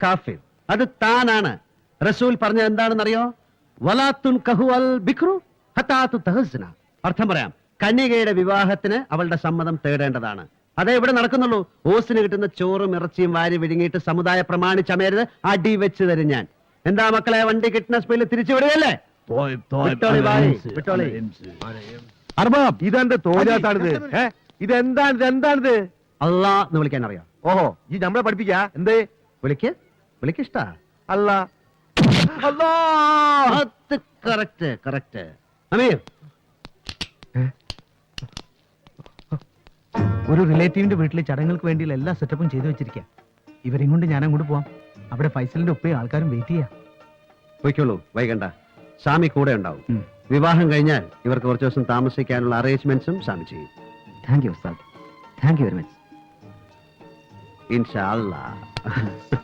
കാഫിർ. അത് താനാണ്. റസൂൽ പറഞ്ഞത് എന്താണെന്നറിയോ? വലാത്തുൻ കഹു അൽ ബിക്രു ഹത്താതു തഹസ്ന. അർത്ഥം പറയാം, കന്യകയുടെ വിവാഹത്തിന് അവളുടെ സമ്മതം തേടേണ്ടതാണ്. അതേ ഇവിടെ നടക്കുന്നുള്ളൂ. ഓസിന് കിട്ടുന്ന ചോറും ഇറച്ചിയും വാരി വിഴുങ്ങിയിട്ട് സമുദായ പ്രമാണിച്ചമയരുത്, അടി വെച്ച് തരും ഞാൻ. എന്താ മക്കളെ, വണ്ടി കിട്ടുന്ന സ്പീഡിൽ തിരിച്ചു വിടുകയല്ലേ? അർബാബ്, ഇതെന്ത് തോന്നാത്താണിത്? ഇതെന്താണിത്? അല്ലാ എന്ന് വിളിക്കാൻ അറിയാം? ഓഹോ, ഈ നമ്മളെ പഠിപ്പിക്കാ എന്തേ? വിളിക്കിഷ്ട അല്ല. കറക്റ്റ്. അമീർ, ഒരു റിലേറ്റീവിന്റെ വീട്ടിലെ ചടങ്ങുകൾക്ക് വേണ്ടിയുള്ള എല്ലാ സെറ്റപ്പും ചെയ്തു വെച്ചിരിക്കാം. ഇവരെയും കൊണ്ട് ഞാൻ അങ്ങോട്ട് പോവാം. അവിടെ ഫൈസലിന്റെ ഒപ്പേ ആൾക്കാരും വെയിറ്റ് ചെയ്യാം. പോയിക്കോളൂ, വൈകണ്ട. സ്വാമി കൂടെ ഉണ്ടാവും. വിവാഹം കഴിഞ്ഞാൽ ഇവർക്ക് കുറച്ച് ദിവസം താമസിക്കാനുള്ള അറേഞ്ച്മെന്റ്സും സ്വാമി ചെയ്യും. താങ്ക് യു ഉസ്താദ്, താങ്ക് യു വെരി മച്ച്. ഇൻഷാ അല്ലാ.